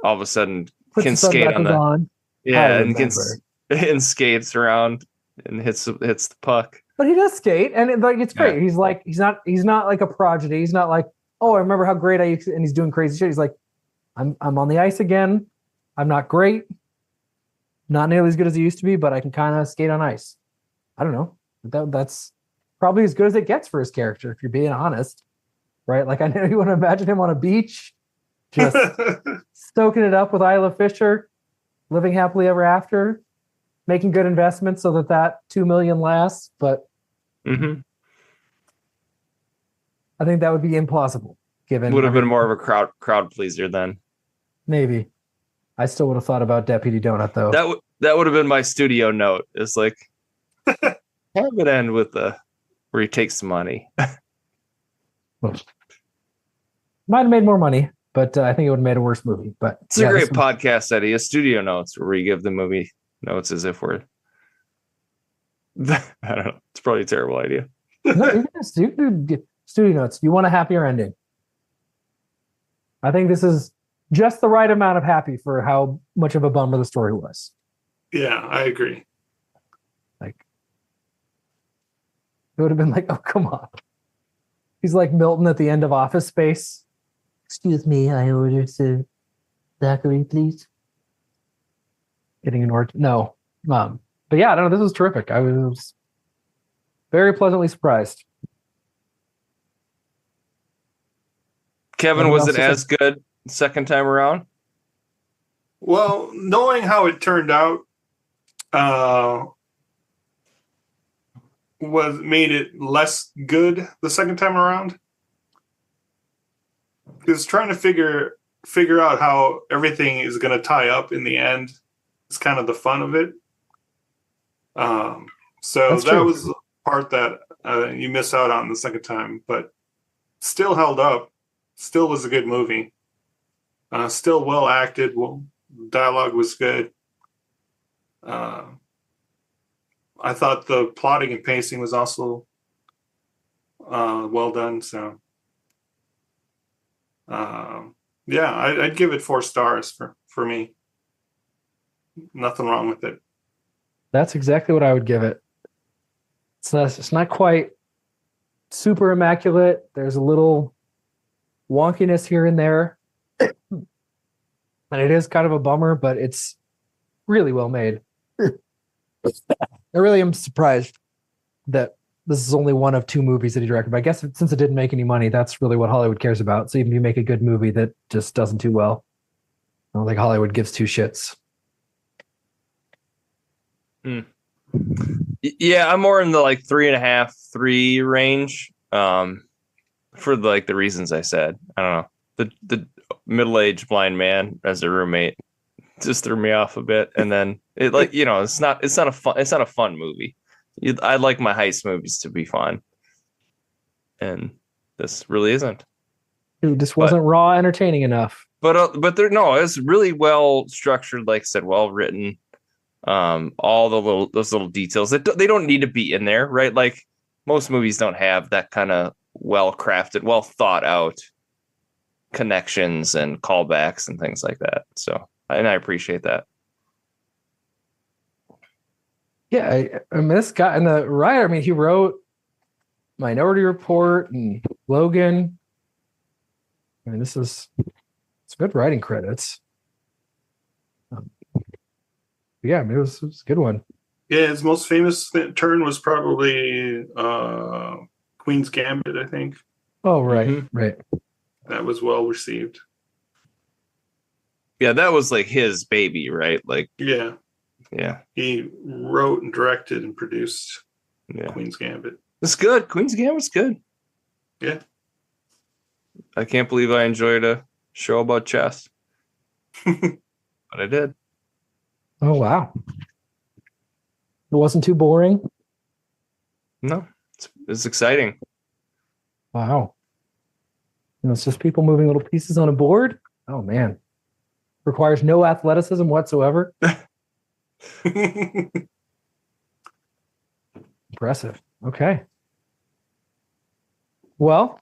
all of a sudden can skate on and skates around and hits the puck. But he does skate, and it's great. Yeah. He's not like a prodigy. He's not like, oh, I remember how great and he's doing crazy shit. He's like, I'm on the ice again. I'm not great, not nearly as good as he used to be, but I can kind of skate on ice. I don't know. That's probably as good as it gets for his character, if you're being honest, right? Like I know you want to imagine him on a beach, just stoking it up with Isla Fisher, living happily ever after. Making good investments so that $2 million lasts, but I think that would be implausible. Would have been more of a crowd pleaser then. Maybe. I still would have thought about Deputy Donut though. That would have been my studio note. It's like have it end with where he takes the money. Might have made more money, but I think it would have made a worse movie. But it's a great podcast idea. Studio notes where you give the movie notes as if we're I don't know. It's probably a terrible idea. No, you can do studio notes. You want a happier ending. I think this is just the right amount of happy for how much of a bummer the story was. Yeah, I agree. Like it would have been like, oh come on. He's like Milton at the end of Office Space. Excuse me, I ordered Zachary, please. Getting ignored. No. But yeah, I don't know. This was terrific. I was very pleasantly surprised. Kevin, was it as good second time around? Well, knowing how it turned out made it less good the second time around. Because trying to figure out how everything is going to tie up in the end. It's kind of the fun of it. So that was the part that you miss out on the second time, but still held up. Still was a good movie. Still well acted. Well, dialogue was good. I thought the plotting and pacing was also well done. So, I'd give it 4 stars for me. Nothing wrong with it. That's exactly what I would give it. It's not quite super immaculate. There's a little wonkiness here and there. And it is kind of a bummer, but it's really well made. I really am surprised that this is only one of 2 movies that he directed. But I guess since it didn't make any money, that's really what Hollywood cares about. So even if you make a good movie that just doesn't do well, I don't think Hollywood gives 2 shits. Yeah, I'm more in the like 3.5, 3 range. For like the reasons I said. I don't know. The middle-aged blind man as a roommate just threw me off a bit, and then it like it's not a fun movie. I like my heist movies to be fun, and this really isn't. It just wasn't raw entertaining enough. But it's really well structured, like I said, well written. All those little details that they don't need to be in there, right? Like most movies don't have that kind of well crafted, well thought out connections and callbacks and things like that. So, and I appreciate that. Yeah, I mean, this guy and the writer. I mean, he wrote Minority Report and Logan. I mean, it's good writing credits. Yeah, I mean, it was a good one. Yeah, his most famous turn was probably Queen's Gambit, I think. Oh, right, right. That was well received. Yeah, that was like his baby, right? Like, yeah. He wrote and directed and produced Queen's Gambit. It's good. Queen's Gambit's good. Yeah. I can't believe I enjoyed a show about chess. But I did. Oh, wow. It wasn't too boring? No, it's exciting. Wow. It's just people moving little pieces on a board? Oh, man. Requires no athleticism whatsoever. Impressive. Okay. Well,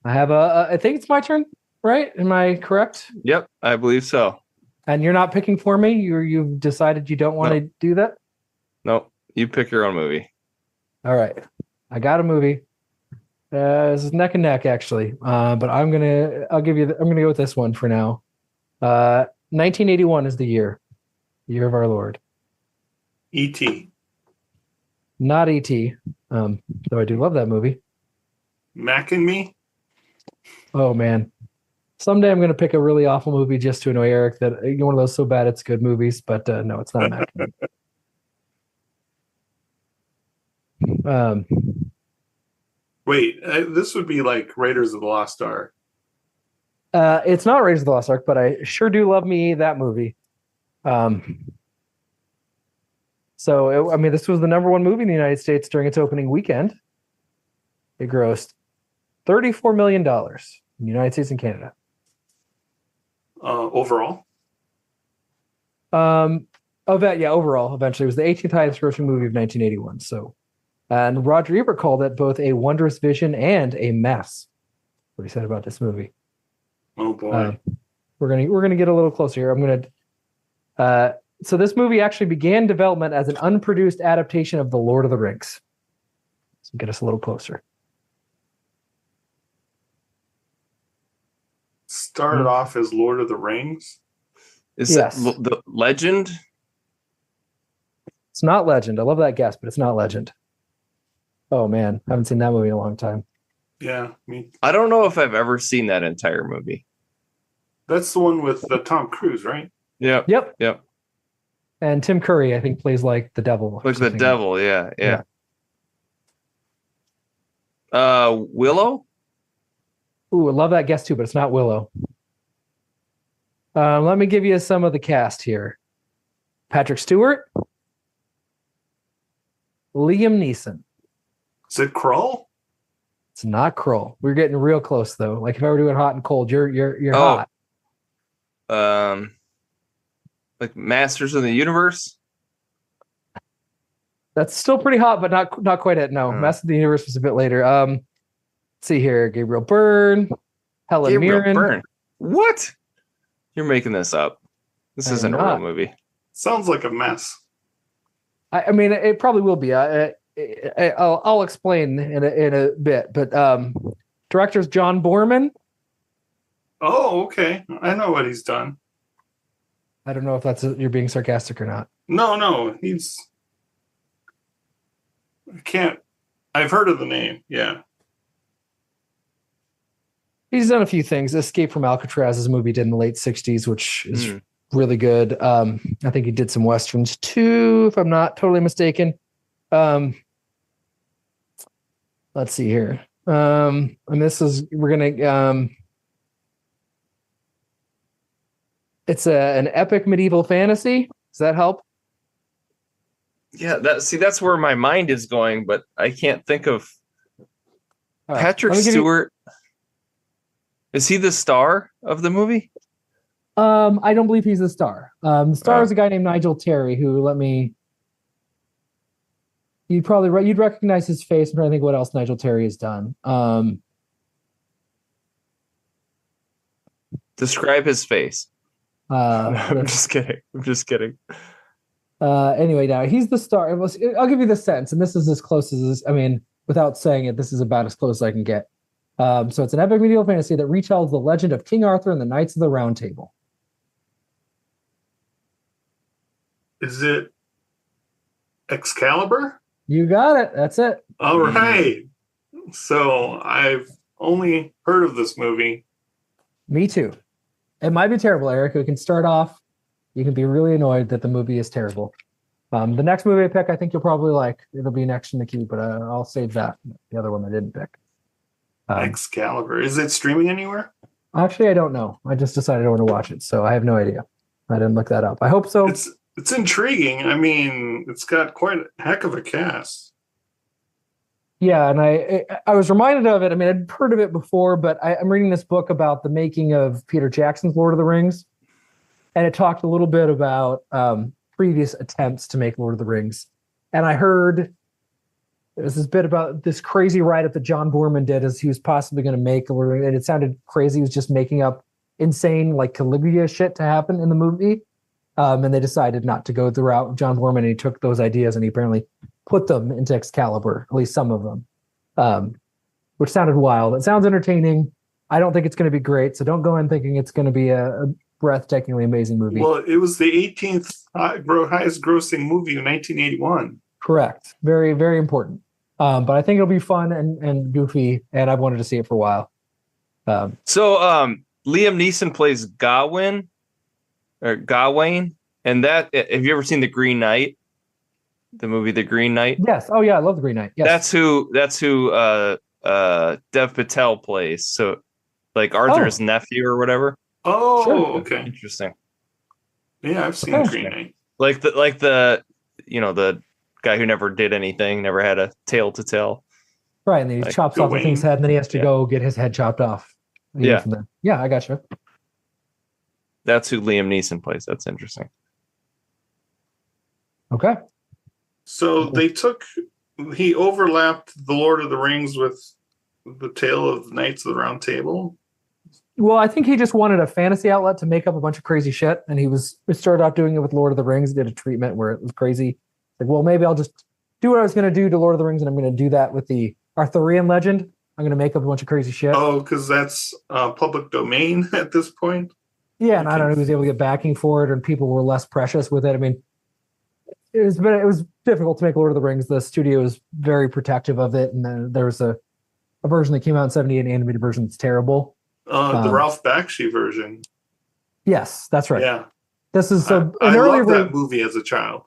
I think it's my turn, right? Am I correct? Yep, I believe so. And you're not picking for me? You've decided you don't want to do that? No, you pick your own movie. All right. I got a movie. This is neck and neck, actually. But I'm gonna go with this one for now. 1981 is the year of our Lord. E.T. Not E.T. Though I do love that movie. Mac and Me. Oh man. Someday I'm going to pick a really awful movie just to annoy Eric. That one of those so bad it's good movies, but no, it's not Mac and Me. Wait, this would be like Raiders of the Lost Ark. It's not Raiders of the Lost Ark, but I sure do love me that movie. So this was the number one movie in the United States during its opening weekend. It grossed $34 million in the United States and Canada. Overall? Overall, eventually. It was the 18th highest grossing movie of 1981. So, and Roger Ebert called it both a wondrous vision and a mess. What he said about this movie. Oh boy. We're gonna get a little closer here. So this movie actually began development as an unproduced adaptation of The Lord of the Rings. So get us a little closer. Started off as Lord of the Rings. Is that the Legend? It's not Legend. I love that guess, but it's not Legend. Oh man, I haven't seen that movie in a long time. Yeah, me. I don't know if I've ever seen that entire movie. That's the one with Tom Cruise, right? Yep. And Tim Curry, I think, plays like the devil. Like the devil, yeah. Willow? Ooh, I love that guess too, but it's not Willow. Let me give you some of the cast here. Patrick Stewart. Liam Neeson. Is it Krull? It's not Krull. We're getting real close though. Like if I were doing hot and cold, you're hot. Like Masters of the Universe. That's still pretty hot, but not quite it. No, Masters of the Universe was a bit later. Let's see here. Gabriel Byrne, Helen Mirren. What? You're making this up. This isn't a real movie. Sounds like a mess. I mean, it probably will be. I'll explain in a bit. But director's John Boorman. Oh, okay. I know what he's done. I don't know if you're being sarcastic or not. No, I've heard of the name. Yeah. He's done a few things. Escape from Alcatraz is a movie he did in the late 60s, which is really good. I think he did some westerns too, if I'm not totally mistaken. Let's see here. And this is we're gonna. It's an epic medieval fantasy. Does that help? Yeah, that's where my mind is going, but I can't think of Patrick Stewart. Is he the star of the movie? I don't believe he's the star. The star is a guy named Nigel Terry, who you'd recognize his face. I'm trying to think what else Nigel Terry has done. Describe his face. I'm just kidding. Anyway, now he's the star. I'll give you the sense, and this is as close as without saying it, this is about as close as I can get. So it's an epic medieval fantasy that retells the legend of King Arthur and the Knights of the Round Table. Is it Excalibur? You got it. That's it. All right. So I've only heard of this movie. Me too. It might be terrible, Eric. We can start off. You can be really annoyed that the movie is terrible. The next movie I pick, I think you'll probably like. It'll be next in the queue, but I'll save that. The other one I didn't pick. Excalibur. Is it streaming anywhere? Actually, I don't know. I just decided I want to watch it, so I have no idea. I didn't look that up. I hope so. It's intriguing. I mean, it's got quite a heck of a cast. Yeah, and I was reminded of it. I mean, I'd heard of it before, but I'm reading this book about the making of Peter Jackson's Lord of the Rings, and it talked a little bit about previous attempts to make Lord of the Rings. And I heard there was this bit about this crazy write-up that John Boorman did as he was possibly going to make Lord of the Rings, and it sounded crazy. He was just making up insane, like Caligula shit to happen in the movie. And they decided not to go the route of John Boorman, and he took those ideas and he apparently put them into Excalibur, at least some of them, which sounded wild. It sounds entertaining. I don't think it's going to be great, so don't go in thinking it's going to be a breathtakingly amazing movie. Well, it was the 18th highest grossing movie in 1981. Correct. Very, very important. But I think it'll be fun and goofy, and I've wanted to see it for a while. So Liam Neeson plays Gawain, and that, have you ever seen The Green Knight? The movie The Green Knight? Yes. Oh yeah, I love The Green Knight. Yes. That's who Dev Patel plays. So like Arthur's nephew or whatever. Oh, Sure. Okay. Interesting. Yeah, I've seen Green Knight. Like the the guy who never did anything, never had a tale to tell. Right, and then he chops off the thing's head, and then he has to go get his head chopped off. Yeah. Yeah, I gotcha. That's who Liam Neeson plays. That's interesting. Okay. So he overlapped the Lord of the Rings with the Tale of the Knights of the Round Table. Well, I think he just wanted a fantasy outlet to make up a bunch of crazy shit, and he started out doing it with Lord of the Rings. Did a treatment where it was crazy. Like, well, maybe I'll just do what I was going to do to Lord of the Rings, and I'm going to do that with the Arthurian legend. I'm going to make up a bunch of crazy shit. Oh, because that's public domain at this point. Yeah, and I don't know who was able to get backing for it, and people were less precious with it. I mean, it was difficult to make Lord of the Rings. The studio was very protective of it, and then there was a version that came out in '78, an animated version that's terrible. The Ralph Bakshi version. Yes, that's right. Yeah, this is I loved that movie as a child.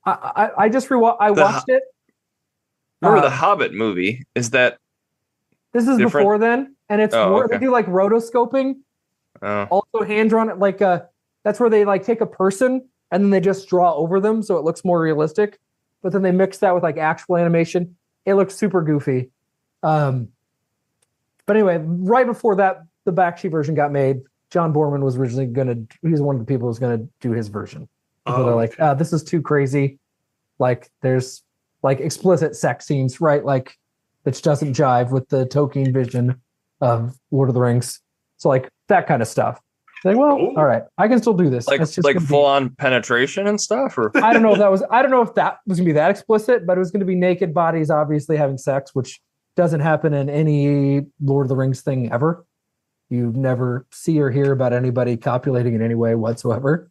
I just watched it. Remember the Hobbit movie? Is that this is different? Before then, and it's more they do like rotoscoping. Also hand drawn, like that's where they like take a person and then they just draw over them so it looks more realistic. But then they mix that with like actual animation. It looks super goofy. But anyway, right before that, the Bakshi version got made. John Boorman was originally he was one of the people who was gonna do his version. So they're like, this is too crazy. Like there's like explicit sex scenes, right? Like which doesn't jive with the Tolkien vision of Lord of the Rings. So like that kind of stuff. Like, well, all right, I can still do this. Like full on penetration and stuff, or I don't know if that was gonna be that explicit, but it was gonna be naked bodies obviously having sex, which doesn't happen in any Lord of the Rings thing ever. You never see or hear about anybody copulating in any way whatsoever.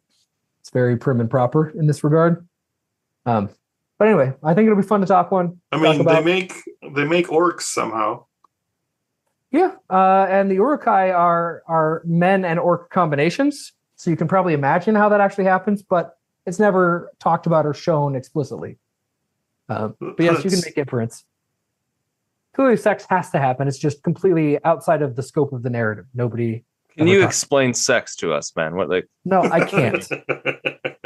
It's very prim and proper in this regard. But anyway, I think it'll be fun to talk one. I mean, they make orcs somehow. Yeah, and the Uruk-hai are men and orc combinations. So you can probably imagine how that actually happens, but it's never talked about or shown explicitly. But yes, you can make inference. Clearly, sex has to happen. It's just completely outside of the scope of the narrative. Nobody. Can you explain sex to us, man? What like? No, I can't.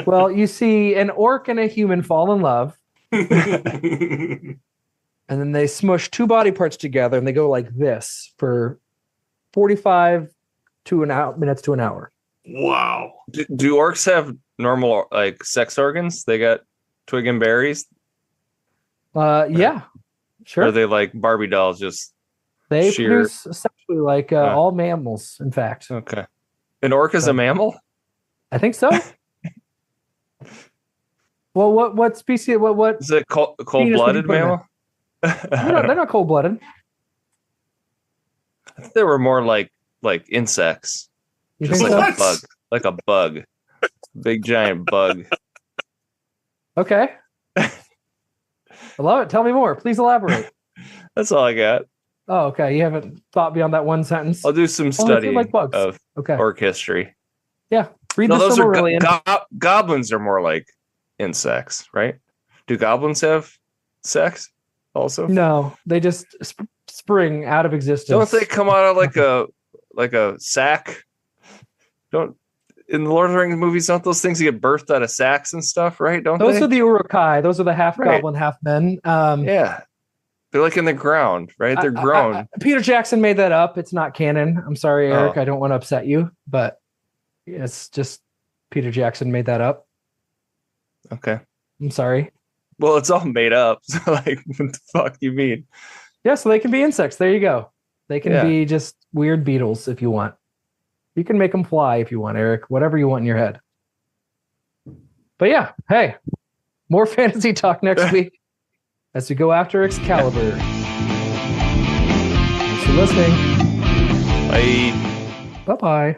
Well, you see an orc and a human fall in love. And then they smush two body parts together and they go like this for 45 minutes to an hour. Wow. Do orcs have normal like sex organs? They got twig and berries? Yeah. Sure. Or are they like Barbie dolls just They produce sexually like all mammals, in fact. Okay. An orc is a mammal? I think so. Well, what species? What is it? Cold-blooded mammal? They're not cold-blooded. I think they were more like insects, you just think like so? a bug, big giant bug. Okay, I love it. Tell me more, please elaborate. That's all I got. Oh, okay. You haven't thought beyond that one sentence. I'll do some study like bugs. of orc history. Yeah, read no, the those Silmarillion. are goblins are more like insects, right? Do goblins have sex also? No, they just spring out of existence. Don't they come out of like a sack? Don't in the Lord of the Rings movies? Don't those things get birthed out of sacks and stuff? Right? Don't those they? are the Uruk-hai. Those are the half goblin, half men. Yeah, they're like in the ground, right? They're grown. Peter Jackson made that up. It's not canon. I'm sorry, Eric. Oh. I don't want to upset you, but it's just Peter Jackson made that up. Okay. I'm sorry. Well, it's all made up. So, like, what the fuck do you mean? Yeah, so they can be insects. There you go. They can be just weird beetles if you want. You can make them fly if you want, Eric. Whatever you want in your head. But yeah, hey, more fantasy talk next week as we go after Excalibur. Thanks for listening. Bye. Bye-bye.